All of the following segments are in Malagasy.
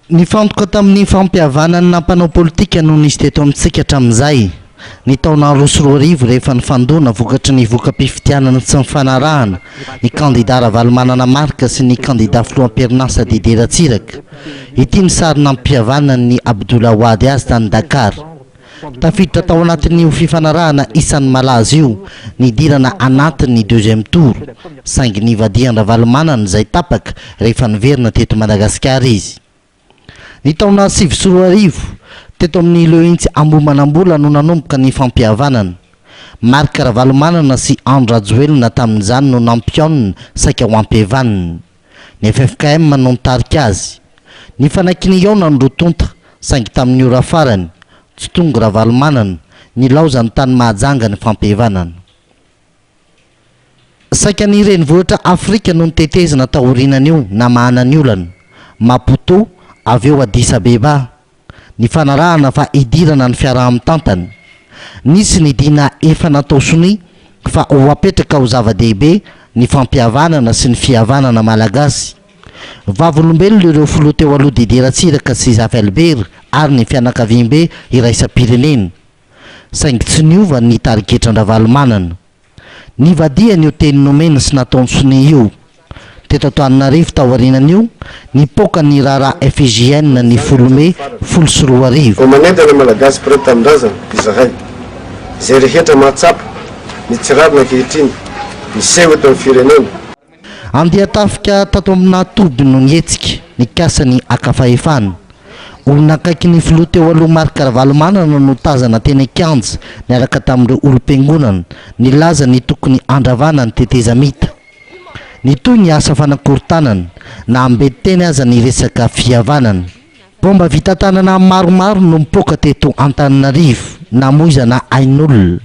Nifantoka tamin'ny fampihavanany nampanao politika no nisy teto amintsika hatramin'izay. Ny taona 2024 rehefa nifandona vokatry ny vokam-pifitianana tsy mifanarahana ny kandida Ravalomanana Marika sy ny kandida filoham-perinasa Didier Ratsiraka. Ity ny sary nampihavanany ny Abdoulaye Wade azy tany Dakar. Tafiditra tao anatin'io fifanarahana isan'ny malaza io nidirana anatin'ny deuxième tour, saingy nivadian'ny Ravalomanana izay tapaka rehefa niverina teto Madagasikara izy. Ny taona 2024 teto amin'ny Lointsy Ambohimanambola no nanomboka ny fampihavanana. Marika Ravalomanana sy Andry Rajoelina tamin'izany no nampiaonina saika ho ampihavanana. Ny FFKM no nitarika azy. Ny fanaikiny iaona no rotonta saingy tamin'ny ora farany tsy tonga Ravalomanana nilaoza ny tany mahajanga ny fampihavanana. Saika ny renivohitra Afrika no nitetezina taorinan'io na mahanany olana. Maputo avy eo Addis Abeba. Ny fanarahana fa idirana ny fiaraha-mitantana. Nisy ny dina efa natao soni fa ho apetraka ho zava-dehibe ny fampihavanana sy ny fihavanana malagasy. Vavolombelona ireo filoha teo aloha Didier Ratsiraka sy Zafy Albert ary ny fianakaviam-be iraisam-pirenena. Saingy tsy niova ny tariketran Ravalomanana. Nivadiany io teny nomena sy nataony soni io. Teto Antananarivo taorianan'io nipoka ny raharaha FGN ny folome 14. Manentana malagasy pirata amindrazana izahay izay rehetra mahatsapa nitsirarina ankehitriny miseho eto amin'ny firenena. Andeha tafika tato amina toby no nietsika nikasany akafahefana. Olona akaiky ny filoha teo aloha Marika Ravalomanana no tazana teny Ankanja niaraka tamin'ireo olom-piangonana nilaza ny tokony andravana ny teteza mita. Ny toy ny asa fanakorontanana na ambetiteny aza ny resaka fihavanana. Bomba vita tanana maromaro no mipoka teto Antananarivo na moiza na ain'olona.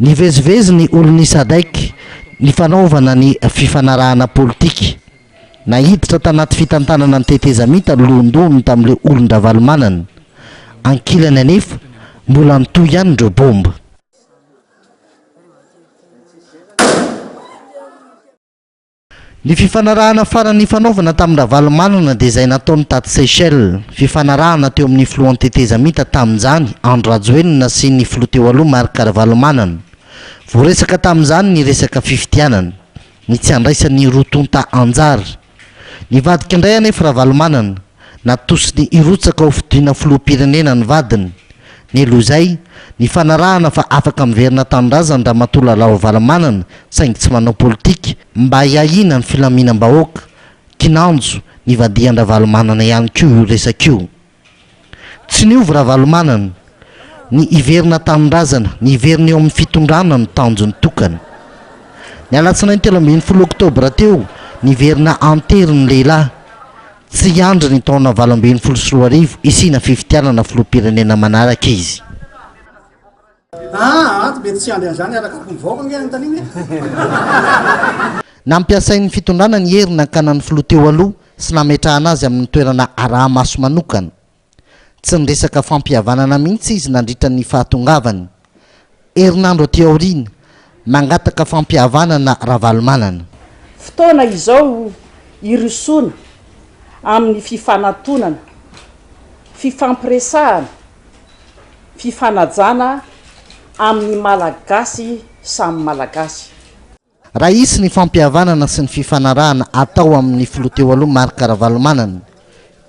Nivezivezy ny olony sadaiky ny fanaovana ny fifanarahana politika. Nahiditra tanaty fitantanana ny teteza mita londony tamin'ireo olon-Ravalomanana. Ankilany anefa mbola nitoy ihany ireo bomba. Ny fifanarahana farany fanaovana tamin'ny Ravalomanana dia izay nataony taty Seychelles. Fifanarahana teo amin'ny filohan'ny teteza mita tamin'izany Andry Rajoelina sy ny filoha teo aloha Marika Ravalomanana. Voaresaka tamin'izany ny resaka fifitianana, ny tsy andraisan'ny rotonta anjara. Nivadika indray anefa Ravalomanana, natosiny irotsaka ho fidiana filoham-pirenena ny vadiny. Ny aloha ny fanarahana fa afaka miverina tanindrazana raha matola Ravalomanana saingy tsy manao politika mba hiahina ny filaminam-bahoaka. Kinanjo nivadian'ny Ravalomanana ihany koa io resaka io. Tsy niova Ravalomanana, ny iverina tanindrazana, ny iverina eo amin'ny fitondrana no tanjony tokana. Ny alatsinainy 17 Oktobra teo niverina antery ny lehilahy. Tsy andry ny taona 2024 isina fifitianana filoham-pirenena manaraka izy. Nampiasain'ny fitondrana ny herina hankanan'ny filoha teo aloha sy nametrahana azy amin'ny toerana araha-maso manokana. Tsy niresaka fampihavanana mihitsy izy nandritra ny fahatongavany. Herinandro aty aoriana mangataka fampihavanana Ravalomanana. Fotoana izao irosoana amin'ny fifanantonana, fifampiresahana, fifanajana amin'ny malagasy samy malagasy. Raha isy ny fampihavanana sy ny fifanarahana atao amin'ny filoha teo aloha Marika Ravalomanana,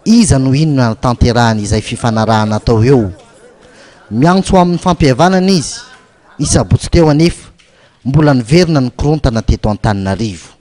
iza no inona tanterahana izay fifanarahana atao eo. Miantso amin'ny fampihavanana izy, isabotsy teo anefa mbola niverina ny korontana teto Antananarivo.